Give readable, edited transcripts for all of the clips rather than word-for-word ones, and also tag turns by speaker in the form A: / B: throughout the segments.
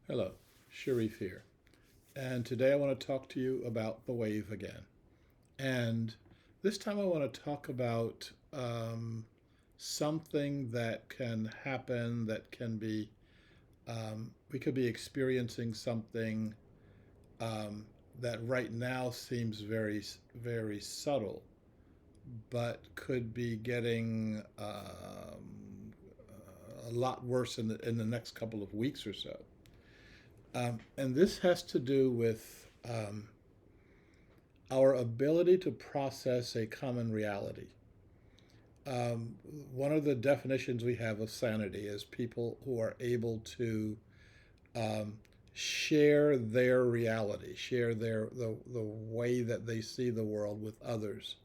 A: Hello, Sharif here. And today I want to talk to you about the wave again. And this time I want to talk about something that can happen, we could be experiencing something that right now seems very subtle, but could be getting a lot worse in the next couple of weeks or so. And this has to do with our ability to process a common reality. Um, One of the definitions we have of sanity is people who are able to um, share their reality, share the way that they see the world with others,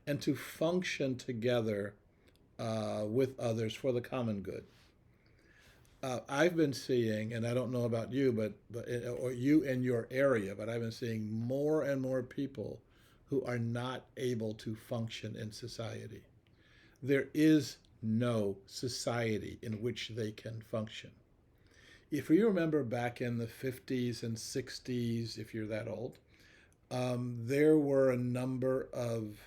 A: and to function together with others for the common good. I've been seeing, and I don't know about you, but or you in your area, but I've been seeing more and more people who are not able to function in society. There is no society in which they can function. If you remember back in the 50s and 60s, if you're that old, there were a number of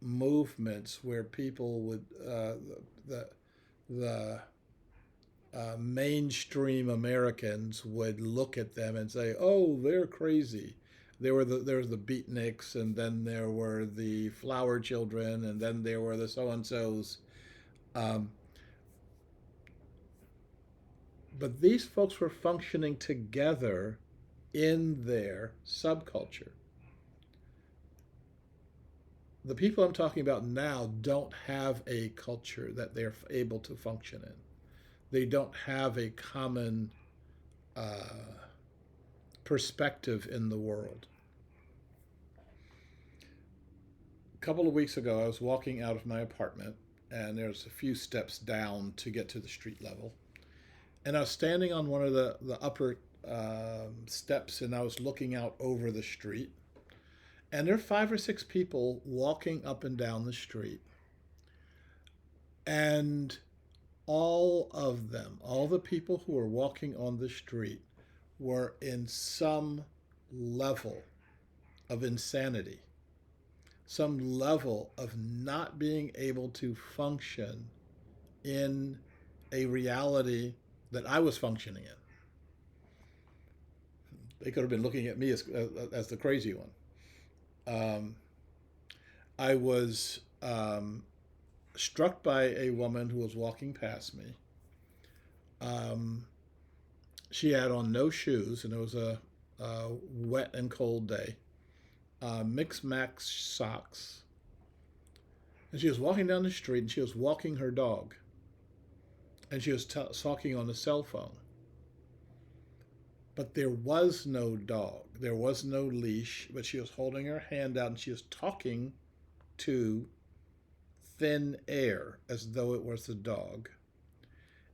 A: movements where people would the the mainstream Americans would look at them and say, "Oh, they're crazy." There was the beatniks, and then there were the flower children, and then there were the so and so's. Um, but these folks were functioning together in their subculture. The people I'm talking about now don't have a culture that they're able to function in. They don't have a common uh, perspective in the world. A couple of weeks ago, I was walking out of my apartment, and there's a few steps down to get to the street level. And I was standing on one of the upper steps, and I was looking out over the street. And there are five or six people walking up and down the street. And all of them, all the people who were walking on the street, were in some level of insanity, some level of not being able to function in a reality that I was functioning in. They could have been looking at me as the crazy one. Um, I was struck by a woman who was walking past me. Um, she had on no shoes, and it was a wet and cold day. Mixed max socks, and she was walking down the street, and she was walking her dog, and she was talking on the cell phone. But there was no dog. There was no leash, but she was holding her hand out and she was talking to thin air as though it was the dog.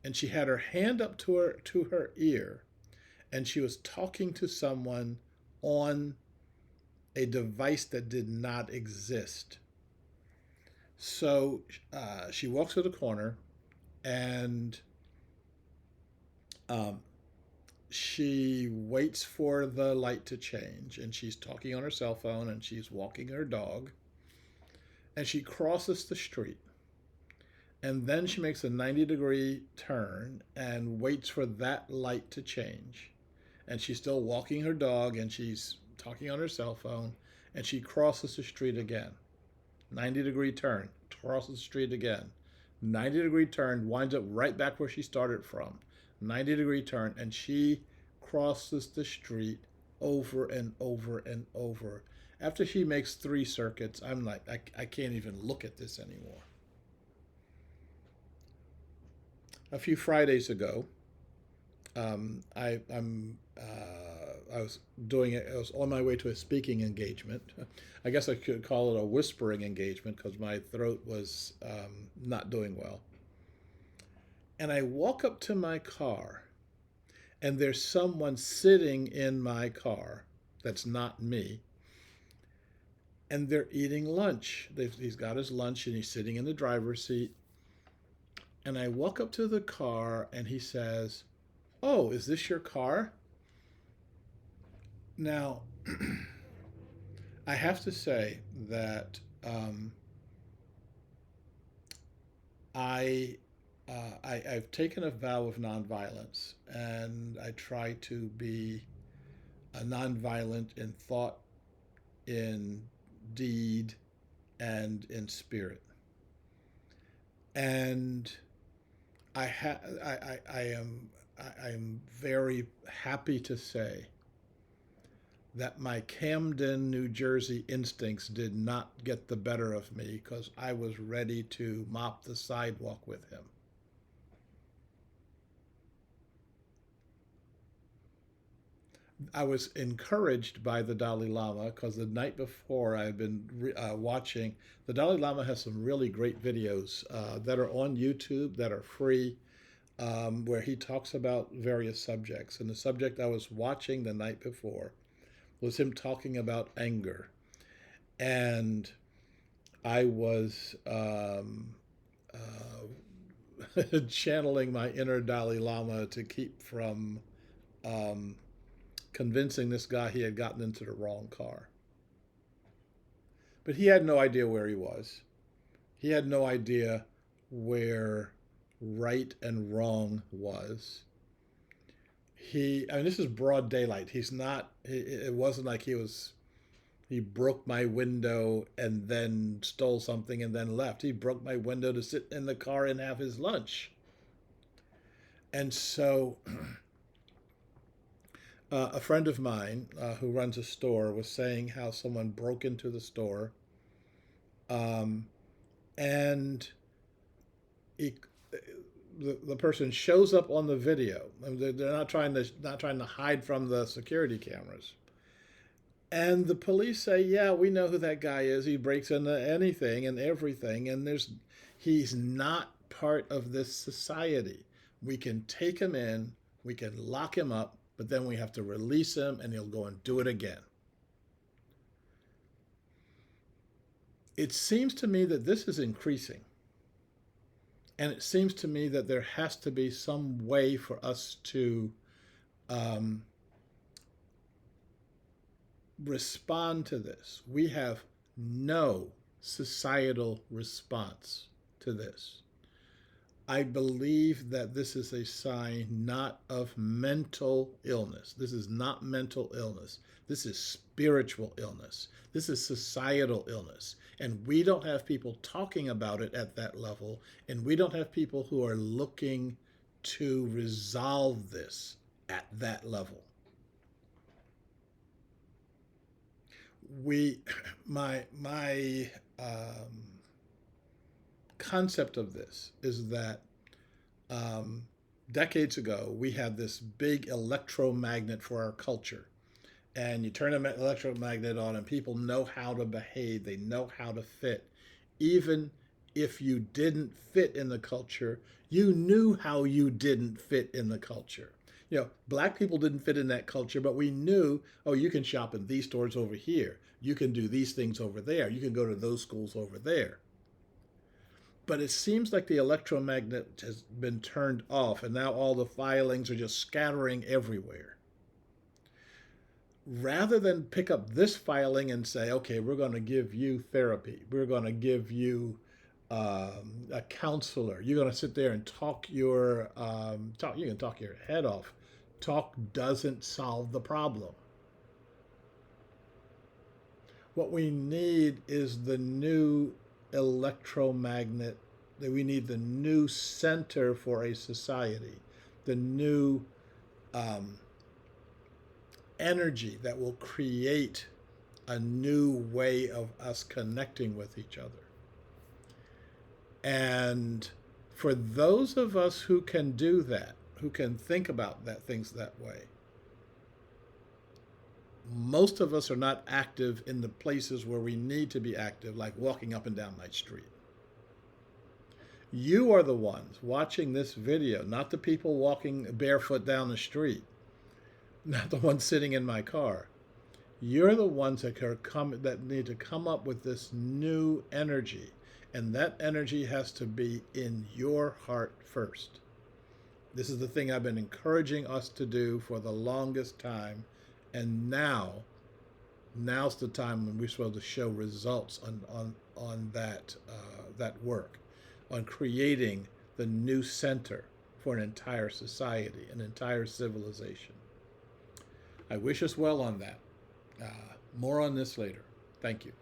A: And she had her hand up to her ear, and she was talking to someone on a device that did not exist. So she walks to the corner, and um, she waits for the light to change, and she's talking on her cell phone, and she's walking her dog, and she crosses the street, and then she makes a 90-degree turn and waits for that light to change, and she's still walking her dog, and she's talking on her cell phone, and she crosses the street again. 90-degree turn, crosses the street again. 90-degree turn, winds up right back where she started from. 90-degree turn, and she crosses the street over and over and over. After she makes three circuits, I'm like, I can't even look at this anymore. A few Fridays ago, I was doing it. I was on my way to a speaking engagement. I guess I could call it a whispering engagement because my throat was not doing well. And I walk up to my car, and there's someone sitting in my car that's not me, and they're eating lunch. He's got his lunch, and he's sitting in the driver's seat. And I walk up to the car, and he says, Oh, is this your car? Now, I have to say that I, I've taken a vow of nonviolence, and I try to be a nonviolent in thought, in deed, and in spirit. And I am very happy to say that my Camden, New Jersey instincts did not get the better of me because I was ready to mop the sidewalk with him. I was encouraged by the Dalai Lama because the night before I had been watching. The Dalai Lama has some really great videos that are on YouTube that are free, where he talks about various subjects. And the subject I was watching the night before was him talking about anger. And I was channeling my inner Dalai Lama to keep from um, convincing this guy he had gotten into the wrong car. But he had no idea where he was. He had no idea where right and wrong was. I mean, this is broad daylight. He's not, it wasn't like he broke my window and then stole something and then left. He broke my window to sit in the car and have his lunch. And so a friend of mine who runs a store was saying how someone broke into the store, um, and he, the person shows up on the video. I mean, they're not trying to hide from the security cameras. And the police say, "Yeah, we know who that guy is. He breaks into anything and everything, and he's not part of this society. We can take him in, we can lock him up, but then we have to release him, and he'll go and do it again." It seems to me that this is increasing. And it seems to me that there has to be some way for us to um, respond to this. We have no societal response to this. I believe that this is a sign not of mental illness. This is not mental illness. This is spiritual illness. This is societal illness. And we don't have people talking about it at that level. And we don't have people who are looking to resolve this at that level. We, my concept of this is that um, decades ago we had this big electromagnet for our culture, and you turn an electromagnet on and people know how to behave, they know how to fit. Even if you didn't fit in the culture, you knew how you didn't fit in the culture. Black people didn't fit in that culture, but we knew, oh, you can shop in these stores over here, you can do these things over there, you can go to those schools over there. But it seems like the electromagnet has been turned off, and now all the filings are just scattering everywhere. Rather than pick up this filing and say, okay, we're going to give you therapy, we're going to give you a counselor, you're going to sit there and talk. You can talk your head off. Talk doesn't solve the problem. What we need is the new electromagnet, that we need the new center for a society, the new um, energy that will create a new way of us connecting with each other. And for those of us who can do that, who can think about things that way, most of us are not active in the places where we need to be active, like walking up and down my street. You are the ones watching this video, not the people walking barefoot down the street, not the ones sitting in my car. You're the ones that need to come up with this new energy, and that energy has to be in your heart first. This is the thing I've been encouraging us to do for the longest time, and now's the time when we're supposed to show results on that work, on creating the new center for an entire society, an entire civilization. I wish us well on that. More on this later. Thank you.